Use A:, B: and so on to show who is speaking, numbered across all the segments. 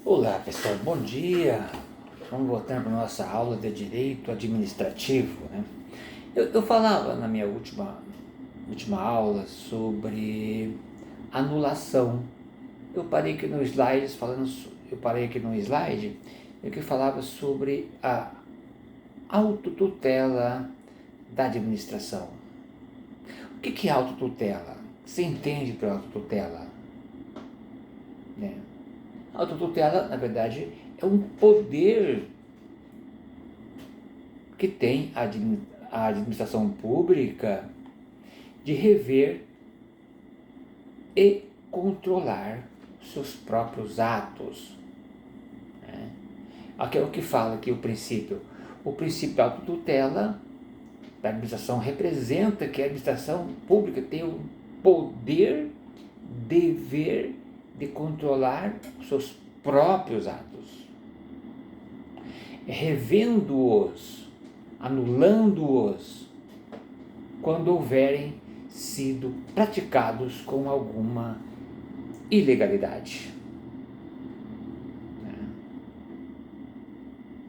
A: Olá pessoal, bom dia! Vamos voltar para a nossa aula de Direito Administrativo, né? Eu falava na minha última aula sobre anulação. Eu parei aqui no slide que falava sobre a autotutela da administração. O que é autotutela? Você entende por autotutela? Né? A autotutela, na verdade, é um poder que tem a administração pública de rever e controlar seus próprios atos. Né? Aqui é o que fala aqui o princípio. O princípio da autotutela da administração representa que a administração pública tem o poder, dever de controlar os seus próprios atos, revendo-os, anulando-os, quando houverem sido praticados com alguma ilegalidade.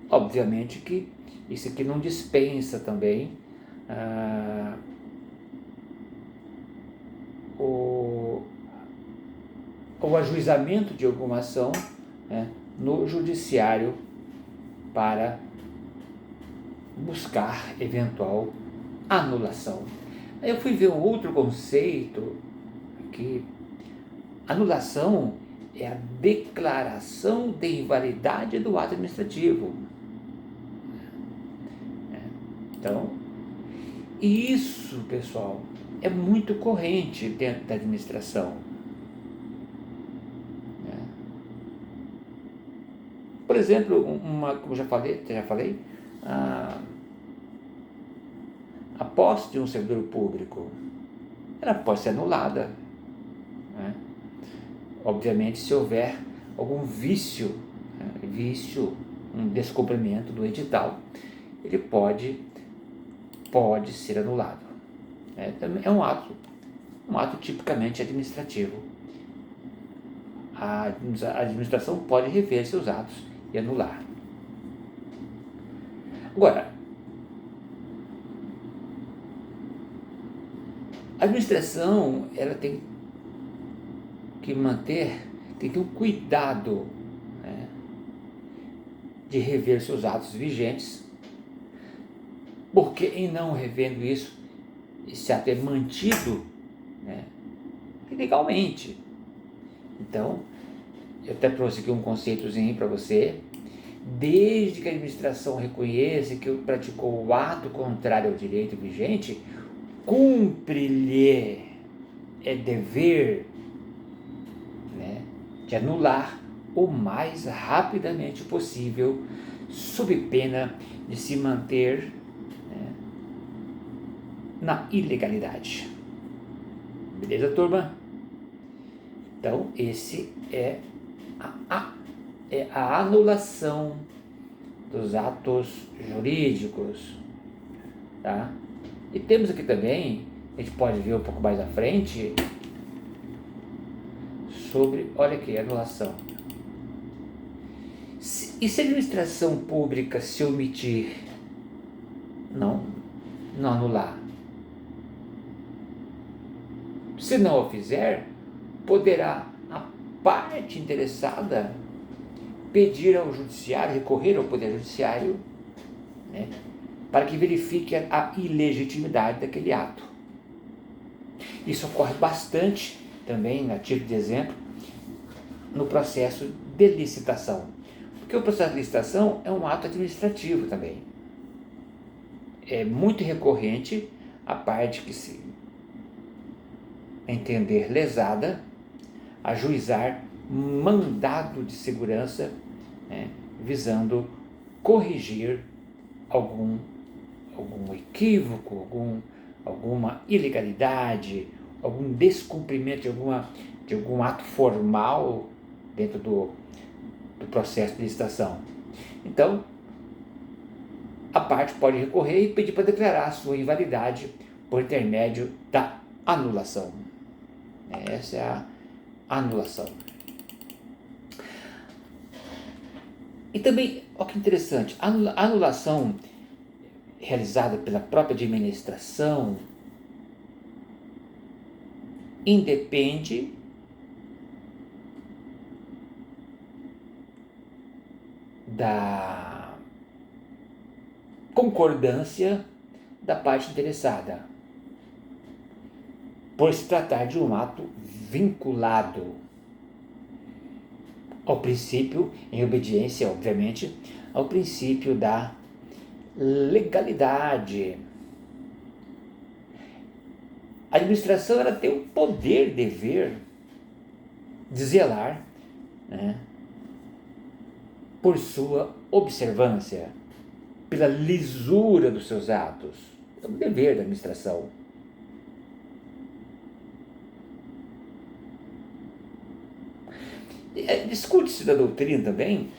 A: Obviamente que isso aqui não dispensa também o ajuizamento de alguma ação, né, no judiciário para buscar eventual anulação. Aí eu fui ver um outro conceito que anulação é a declaração de invalidade do ato administrativo. Então, e isso, pessoal, é muito corrente dentro da administração. Por exemplo, como já falei, a posse de um servidor público, ela pode ser anulada, né? Obviamente, se houver algum vício, um descumprimento do edital, ele pode ser anulado. É um ato tipicamente administrativo. A administração pode rever seus atos e anular. Agora, a administração ela tem que ter um cuidado, né, de rever seus atos vigentes, porque em não revendo isso, esse ato é mantido, né, ilegalmente. Então, eu até trouxe aqui um conceitozinho para você. Desde que a administração reconheça que praticou o ato contrário ao direito vigente, cumpre-lhe, é dever, né, de anular o mais rapidamente possível, sob pena de se manter, né, na ilegalidade. Beleza, turma? Então, esse é a anulação dos atos jurídicos, tá? E temos aqui também, a gente pode ver um pouco mais à frente, sobre, olha aqui, anulação. E se a administração pública se omitir, não anular? Se não o fizer, poderá a parte interessada pedir ao judiciário, recorrer ao poder judiciário, né, para que verifique a ilegitimidade daquele ato. Isso ocorre bastante também, a título de exemplo, no processo de licitação, porque o processo de licitação é um ato administrativo também. É muito recorrente a parte que se entender lesada ajuizar mandado de segurança, né, visando corrigir algum equívoco, alguma ilegalidade, algum descumprimento de algum ato formal dentro do processo de licitação. Então, a parte pode recorrer e pedir para declarar a sua invalidade por intermédio da anulação. Essa é a anulação. E também, olha que interessante, a anulação realizada pela própria administração independe da concordância da parte interessada, por se tratar de um ato vinculado ao princípio, em obediência, obviamente, ao princípio da legalidade. A administração ela tem o poder, dever de zelar, né, por sua observância, pela lisura dos seus atos. É um dever da administração. Discute-se da doutrina também,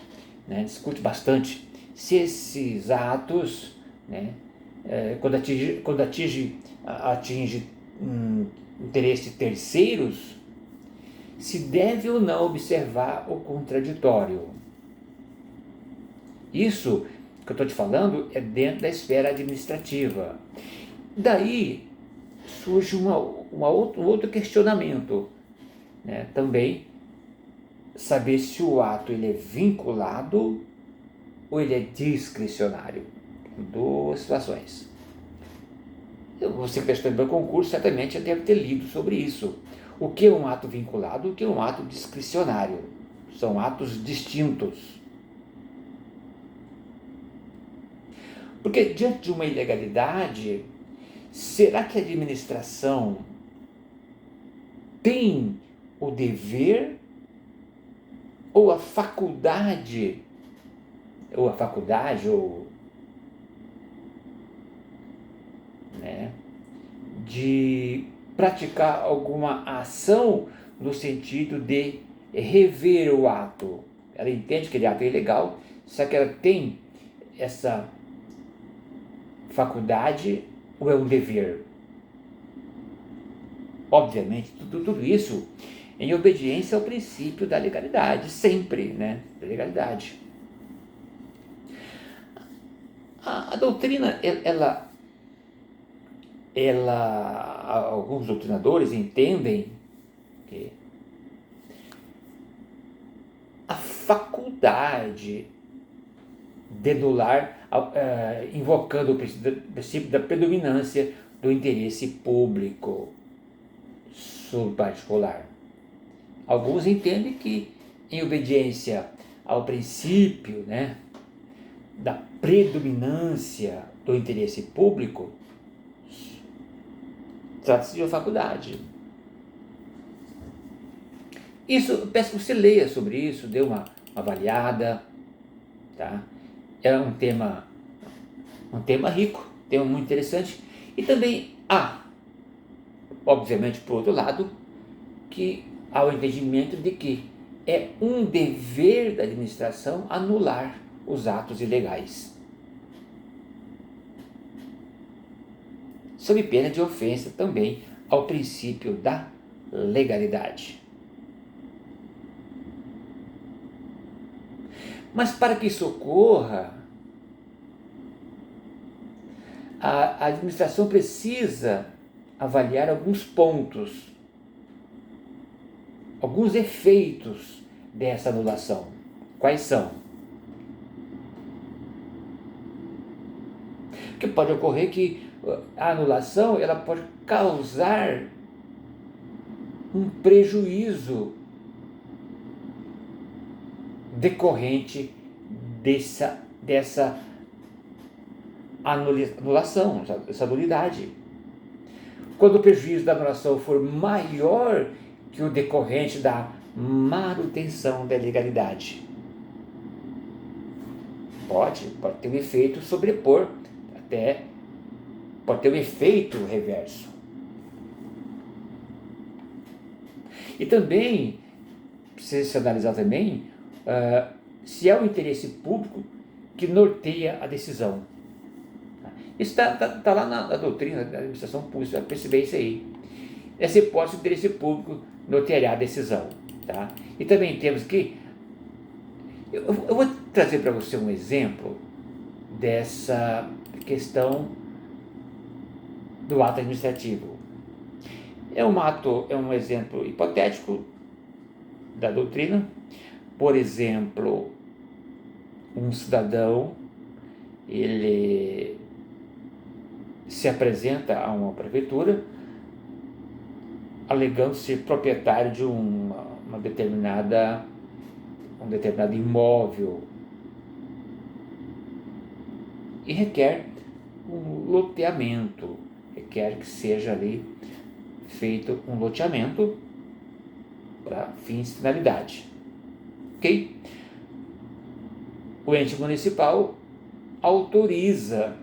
A: né, discute bastante se esses atos, né, quando atinge interesse de terceiros, se deve ou não observar o contraditório. Isso que eu estou te falando é dentro da esfera administrativa. Daí surge um outro questionamento, né? Também saber se o ato ele é vinculado ou ele é discricionário. Duas situações. Você que está estudando para concurso certamente já deve ter lido sobre isso. O que é um ato vinculado e o que é um ato discricionário? São atos distintos. Porque diante de uma ilegalidade, será que a administração tem o dever ou a faculdade, né, de praticar alguma ação no sentido de rever o ato? Ela entende que aquele ato é ilegal, só que ela tem essa faculdade ou é um dever? Obviamente, tudo isso em obediência ao princípio da legalidade, sempre, né? Da legalidade. A doutrina, alguns doutrinadores entendem que a faculdade de anular, invocando o princípio da predominância do interesse público sobre o particular. Alguns entendem que, em obediência ao princípio, né, da predominância do interesse público, trata-se de uma faculdade. Isso, eu peço que você leia sobre isso, dê uma avaliada, tá? É um tema rico, tema muito interessante. E também há, obviamente, por outro lado, que há o entendimento de que é um dever da administração anular os atos ilegais, sob pena de ofensa também ao princípio da legalidade. Mas para que isso ocorra, a administração precisa avaliar alguns pontos, alguns efeitos dessa anulação. Quais são? Porque pode ocorrer que a anulação ela pode causar um prejuízo decorrente dessa anulação, essa nulidade. Quando o prejuízo da anulação for maior que o decorrente da manutenção da legalidade, pode ter um efeito sobrepor, até pode ter um efeito reverso. E também precisa se analisar também se é o interesse público que norteia a decisão. Isso está lá na doutrina da administração pública, você vai perceber isso aí. Essa hipótese do interesse público norteará a decisão. Tá? E também temos que, Eu vou trazer para você um exemplo dessa questão do ato administrativo. É um exemplo hipotético da doutrina. Por exemplo, um cidadão, ele se apresenta a uma prefeitura alegando ser proprietário de um determinado imóvel e requer um loteamento, requer que seja ali feito um loteamento para fins de finalidade. Ok? O ente municipal autoriza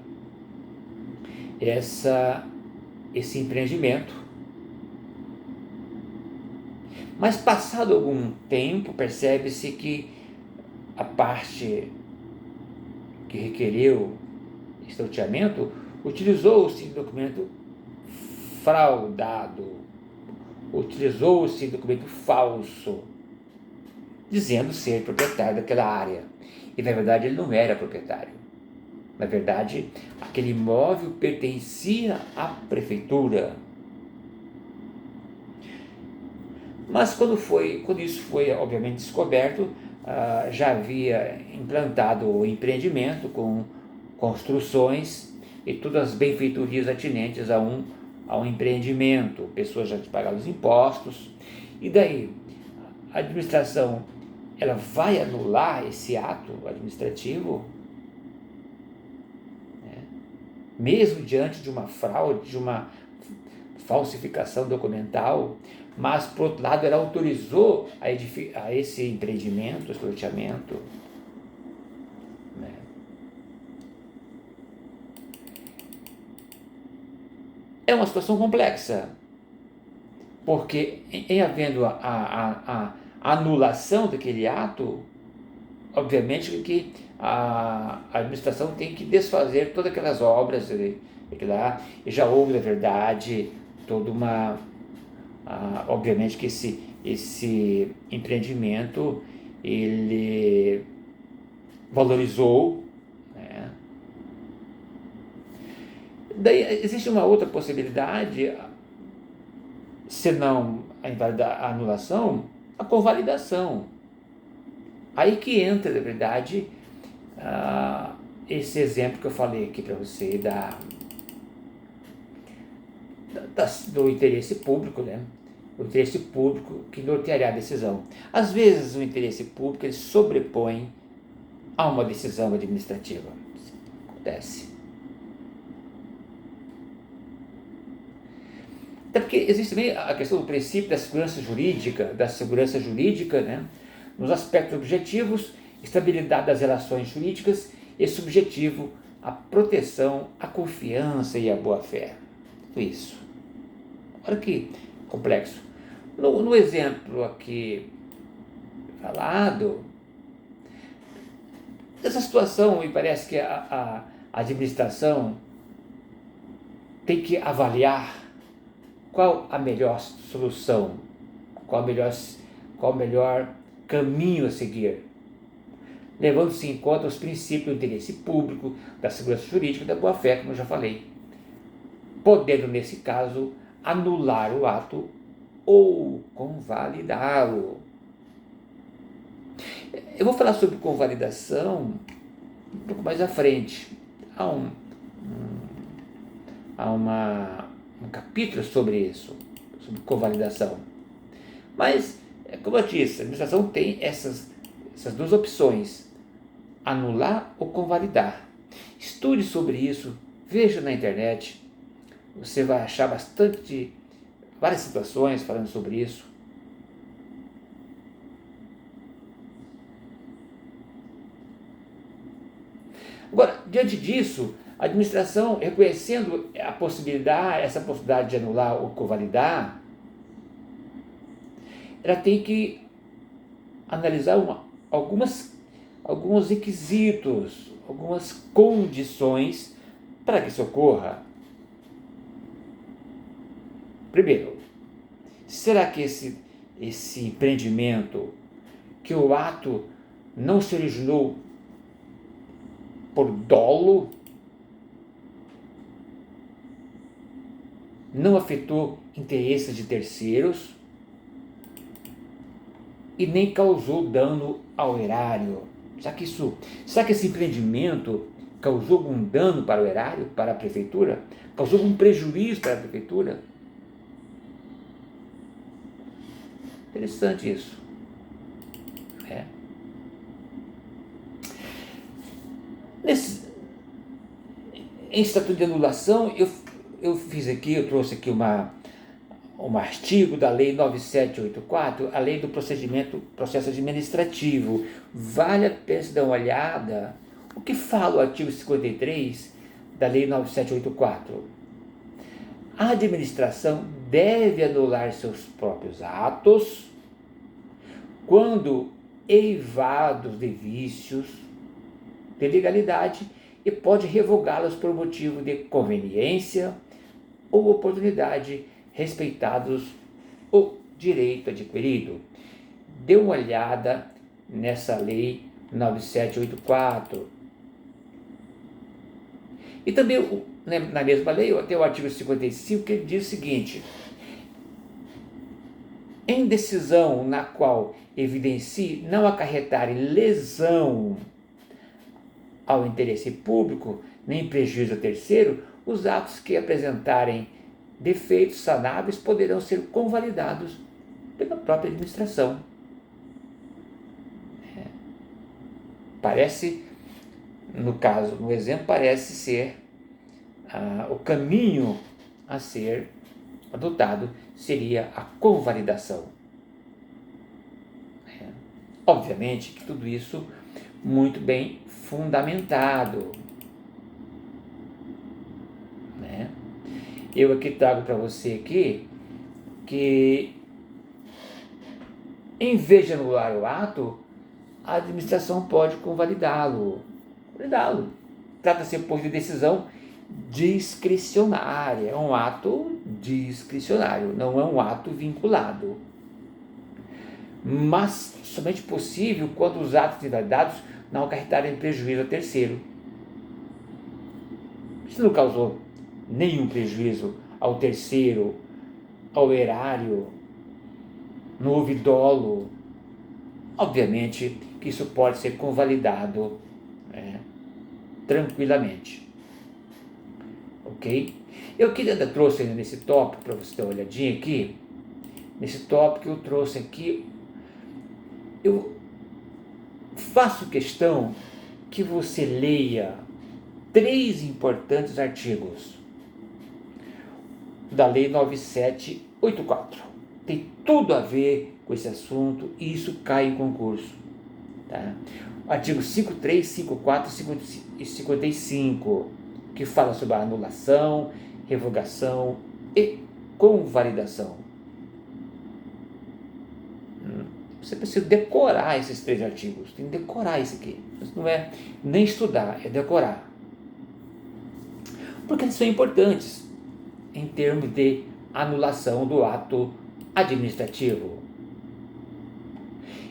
A: esse empreendimento, mas passado algum tempo percebe-se que a parte que requereu esse loteamento utilizou-se de documento fraudado, utilizou-se de documento falso, dizendo ser proprietário daquela área. E na verdade ele não era proprietário. Na verdade, aquele imóvel pertencia à prefeitura. Mas quando isso foi obviamente descoberto, já havia implantado o empreendimento com construções e todas as benfeitorias atinentes a um empreendimento. Pessoas já pagaram os impostos. E daí, a administração, ela vai anular esse ato administrativo? Mesmo diante de uma fraude, de uma falsificação documental, mas, por outro lado, ela autorizou a esse empreendimento, esse loteamento. É uma situação complexa, porque em havendo a anulação daquele ato, obviamente que a administração tem que desfazer todas aquelas obras e já houve, na verdade, toda uma... obviamente que esse empreendimento, ele valorizou, né? Daí existe uma outra possibilidade, se não a anulação, a convalidação. Aí que entra, na verdade, esse exemplo que eu falei aqui para você do interesse público, né? O interesse público que nortearia a decisão. Às vezes o interesse público ele sobrepõe a uma decisão administrativa. Acontece. Até porque existe também a questão do princípio da segurança jurídica, né? Nos aspectos objetivos, estabilidade das relações jurídicas e subjetivo, a proteção, a confiança e a boa-fé. Tudo isso. Olha que complexo. No exemplo aqui falado, essa situação, me parece que a administração tem que avaliar qual a melhor solução, qual o melhor caminho a seguir, levando-se em conta os princípios do interesse público, da segurança jurídica e da boa-fé, como eu já falei, podendo, nesse caso, anular o ato ou convalidá-lo. Eu vou falar sobre convalidação um pouco mais à frente. Há um capítulo sobre isso, sobre convalidação. Mas, como eu disse, a administração tem essas duas opções, anular ou convalidar. Estude sobre isso, veja na internet, você vai achar várias situações falando sobre isso. Agora, diante disso, a administração, reconhecendo essa possibilidade de anular ou convalidar, ela tem que analisar alguns requisitos, algumas condições para que isso ocorra. Primeiro, será que esse empreendimento, que o ato não se originou por dolo, não afetou interesses de terceiros e nem causou dano ao erário. Será que esse empreendimento causou algum dano para o erário, para a prefeitura? Causou algum prejuízo para a prefeitura? Interessante isso. Em estatuto de anulação, eu trouxe aqui um artigo da Lei 9784, a Lei do Processo Administrativo. Vale a pena se dar uma olhada. O que fala o artigo 53 da Lei 9784? A administração deve anular seus próprios atos quando eivados de vícios de legalidade e pode revogá-los por motivo de conveniência ou oportunidade, respeitados o direito adquirido. Dê uma olhada nessa lei 9784. E também, na mesma lei, tem o artigo 55, que diz o seguinte: em decisão na qual evidencie não acarretar lesão ao interesse público, nem prejuízo a terceiro, os atos que apresentarem defeitos sanáveis poderão ser convalidados pela própria administração. Parece, no exemplo, parece ser o caminho a ser adotado seria a convalidação. Obviamente que tudo isso muito bem fundamentado. Eu aqui trago para você aqui que, em vez de anular o ato, a administração pode convalidá-lo. Trata-se, pois, de decisão discricionária. É um ato discricionário, não é um ato vinculado. Mas somente possível quando os atos invalidados não acarretarem prejuízo a terceiro. Se não causou nenhum prejuízo ao terceiro, ao erário, não houve dolo, obviamente que isso pode ser convalidado tranquilamente. Ok? Eu ainda trouxe ainda nesse tópico, para você dar uma olhadinha aqui, nesse tópico eu trouxe aqui, eu faço questão que você leia 3 importantes artigos da Lei 9784. Tem tudo a ver com esse assunto e isso cai em concurso. Tá? Artigo 53, 54 e 55, que fala sobre a anulação, revogação e convalidação. Você precisa decorar esses 3 artigos. Tem que decorar isso aqui. Isso não é nem estudar, é decorar. Porque eles são importantes em termos de anulação do ato administrativo.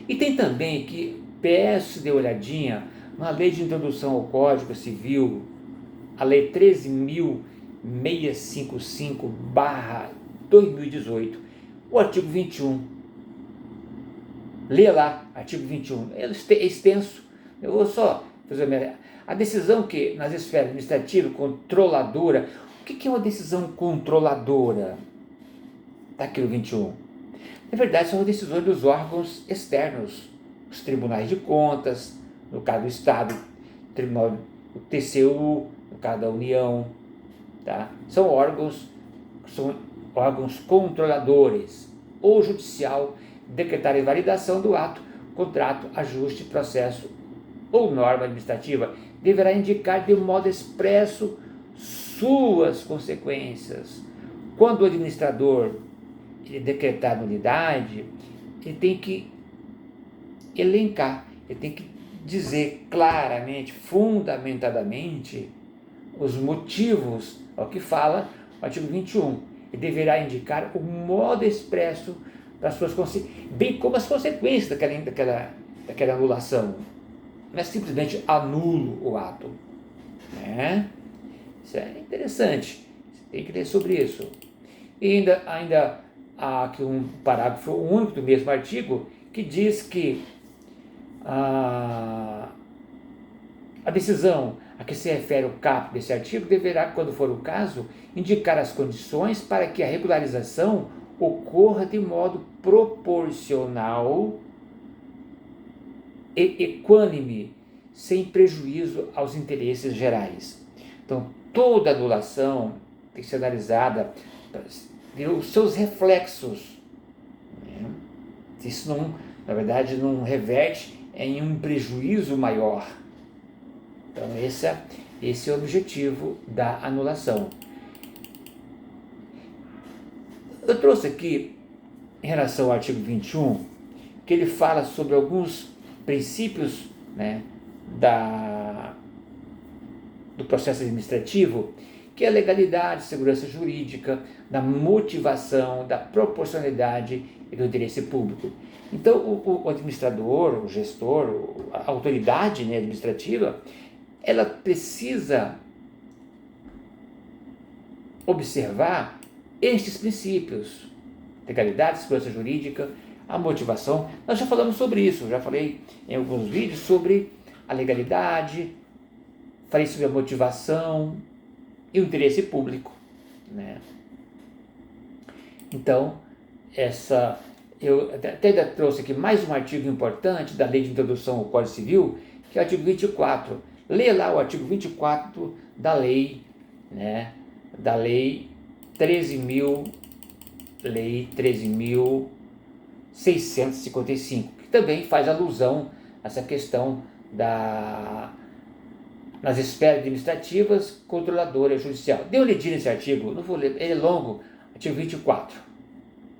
A: E tem também que peço de olhadinha na Lei de Introdução ao Código Civil, a Lei 13.655/2018, o artigo 21. Lê lá, artigo 21. É extenso. Eu vou só fazer a decisão que nas esferas administrativa, controladora. O que é uma decisão controladora? Está aqui no 21. Na verdade, são as decisões dos órgãos externos, os tribunais de contas, no caso do Estado, o TCU, no caso da União. Tá? São órgãos controladores. Ou judicial, decretar a invalidação do ato, contrato, ajuste, processo ou norma administrativa, deverá indicar de modo expresso suas consequências. Quando o administrador decretar nulidade, ele tem que elencar, ele tem que dizer claramente, fundamentadamente, os motivos, ao que fala o artigo 21. Ele deverá indicar o modo expresso das suas consequências, bem como as consequências daquela anulação. não é simplesmente anulo o ato, né? Isso é interessante, você tem que ler sobre isso. E ainda há aqui um parágrafo único do mesmo artigo que diz que a decisão a que se refere o caput desse artigo deverá, quando for o caso, indicar as condições para que a regularização ocorra de modo proporcional e equânime, sem prejuízo aos interesses gerais. Então, toda anulação tem que ser analisada pelos seus reflexos, né? Isso não, na verdade, não reverte em um prejuízo maior. Então, esse é o objetivo da anulação. Eu trouxe aqui, em relação ao artigo 21, que ele fala sobre alguns princípios, né, do processo administrativo, que é a legalidade, segurança jurídica, da motivação, da proporcionalidade e do interesse público. Então, o administrador, o gestor, a autoridade, né, administrativa, ela precisa observar estes princípios: legalidade, segurança jurídica, a motivação. Nós já falamos sobre isso, já falei em alguns vídeos sobre a legalidade, falei sobre a motivação e o interesse público, né? Então, eu até trouxe aqui mais um artigo importante da Lei de Introdução ao Código Civil, que é o artigo 24. Leia lá o artigo 24 da lei, né? Da lei 13.655, que também faz alusão a essa questão nas esferas administrativas, controladora e judicial. Dê uma olhadinha nesse artigo, não vou ler, ele é longo, artigo 24,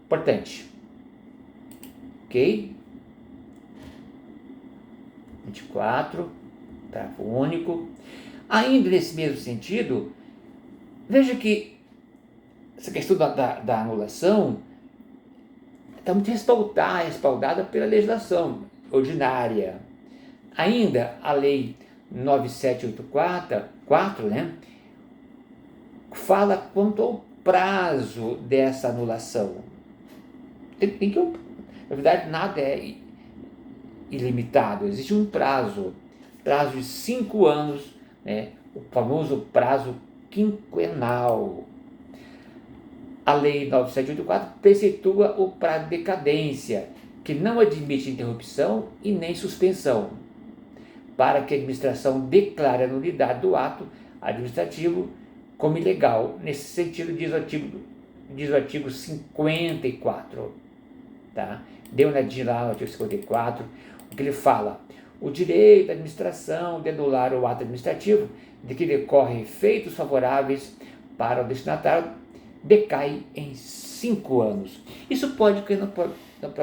A: importante, ok? 24, parágrafo único. Ainda nesse mesmo sentido, veja que essa questão da anulação está muito respaldada pela legislação ordinária. Ainda a lei 9784, né, fala quanto ao prazo dessa anulação. Na verdade, nada é ilimitado, existe um prazo de 5 anos, né, o famoso prazo quinquenal. A lei 9784 preceitua o prazo de decadência, que não admite interrupção e nem suspensão, para que a administração declare a nulidade do ato administrativo como ilegal. Nesse sentido, diz o artigo 54. Tá? Dê uma olhadinha lá no artigo 54, o que ele fala: o direito da administração de anular o ato administrativo de que decorrem efeitos favoráveis para o destinatário decai em 5 anos. Isso pode cair na prova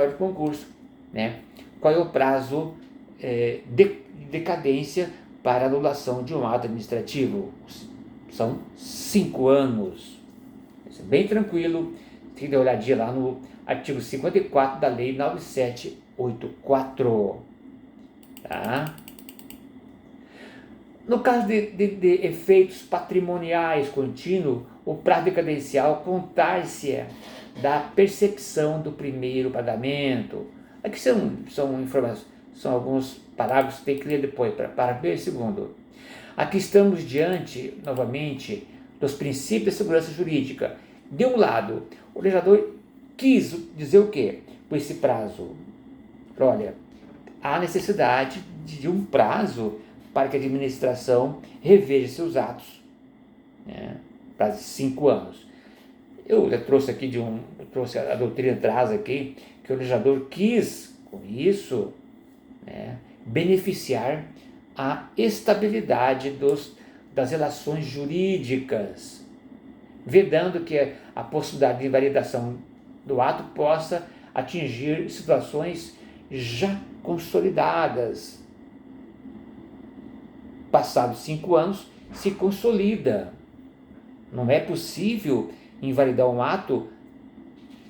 A: de concurso, né? Qual é o prazo de decadência para anulação de um ato administrativo? São 5 anos. Isso é bem tranquilo. Tem que dar uma olhadinha lá no artigo 54 da lei 9784. Tá? No caso de efeitos patrimoniais contínuos, o prazo decadencial contar-se da percepção do primeiro pagamento. Aqui são informações, são alguns parágrafos que tem que ler depois, para ver o segundo. Aqui estamos diante, novamente, dos princípios da segurança jurídica. De um lado, o legislador quis dizer o quê? Com esse prazo, olha, há necessidade de um prazo para que a administração reveja seus atos, né? Prazo de 5 anos. Eu trouxe aqui trouxe a doutrina traz aqui que o legislador quis com isso, né, beneficiar a estabilidade das relações jurídicas, vedando que a possibilidade de invalidação do ato possa atingir situações já consolidadas. Passados 5 anos, se consolida. Não é possível invalidar um ato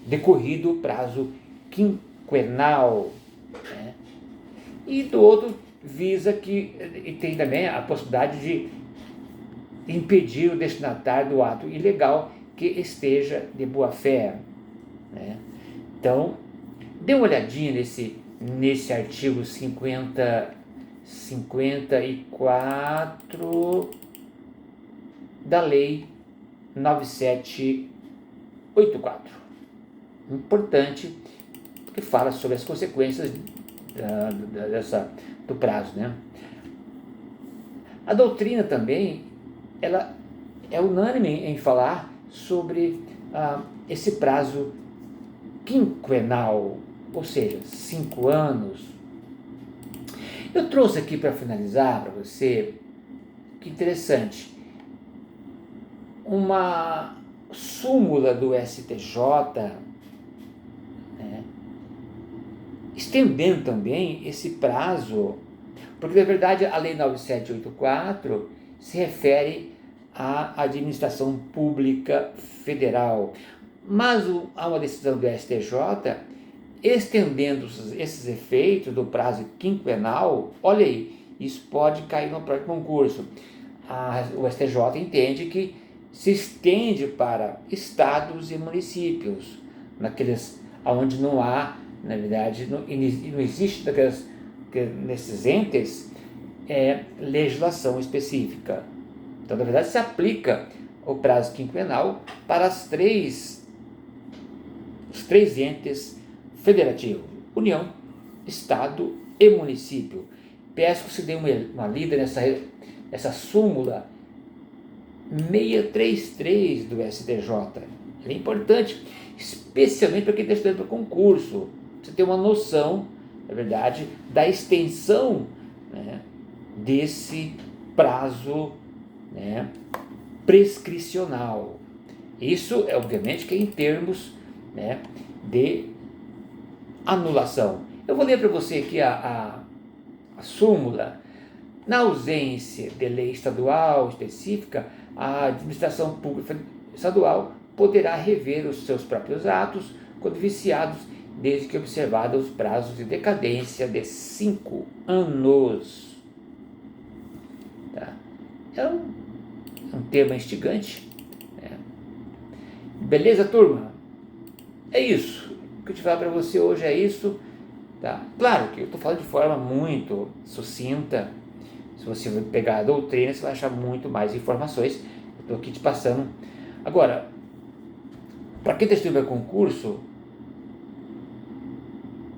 A: decorrido o prazo quinquenal, né? E do outro, visa que, e tem também a possibilidade de impedir o destinatário do ato ilegal que esteja de boa fé, né? Então, dê uma olhadinha nesse artigo 54 da Lei 9784. Importante, porque fala sobre as consequências do prazo, né? A doutrina também, ela é unânime em falar sobre esse prazo quinquenal, ou seja, 5 anos. Eu trouxe aqui para finalizar para você, que interessante, uma súmula do STJ, né, estendendo também esse prazo, porque na verdade a Lei 9784 se refere à administração pública federal, mas há uma decisão do STJ estendendo esses efeitos do prazo quinquenal. Olha aí, isso pode cair no próprio concurso. O STJ entende que se estende para estados e municípios, naqueles onde não há, na verdade, não existe nesses entes legislação específica. Então, na verdade, se aplica o prazo quinquenal para os três entes federativos: União, Estado e município. Peço que você dê uma lida nessa súmula 633 do STJ. É importante, especialmente para quem está estudando para concurso. Você ter uma noção, na verdade, da extensão, né, desse prazo, né, prescricional. Isso é obviamente que é em termos, né, de anulação. Eu vou ler para você aqui a súmula. Na ausência de lei estadual específica, a administração pública estadual poderá rever os seus próprios atos quando viciados, desde que observados os prazos de decadência de 5 anos. Tá? É um tema instigante, né? Beleza, turma? É isso. O que eu te falar para você hoje é isso. Tá? Claro que eu estou falando de forma muito sucinta. Se você pegar a doutrina, você vai achar muito mais informações. Eu estou aqui te passando. Agora, para quem está estudando concurso,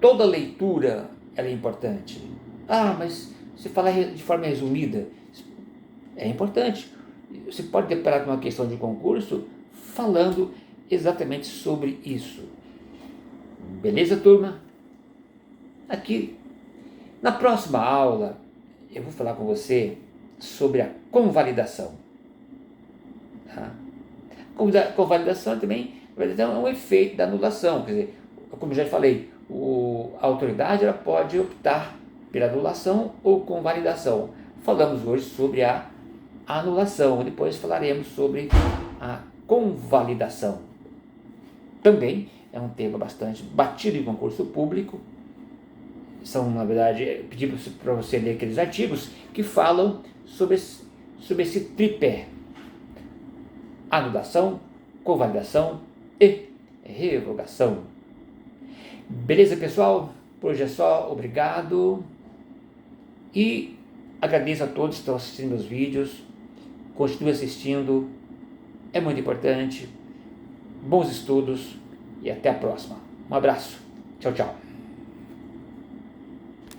A: toda leitura ela é importante. Mas se falar de forma resumida, é importante. Você pode deparar com uma questão de concurso falando exatamente sobre isso. Beleza, turma? Aqui, na próxima aula, eu vou falar com você sobre a convalidação. Tá? Convalidação também é um efeito da anulação. Quer dizer, como já falei, a autoridade ela pode optar pela anulação ou convalidação. Falamos hoje sobre a anulação, depois falaremos sobre a convalidação. Também é um tema bastante batido em concurso público. São, na verdade, pedi para você ler aqueles artigos que falam sobre esse tripé: anulação, convalidação e revogação. Beleza, pessoal? Por hoje é só. Obrigado. E agradeço a todos que estão assistindo meus vídeos. Continue assistindo. É muito importante. Bons estudos e até a próxima. Um abraço. Tchau, tchau.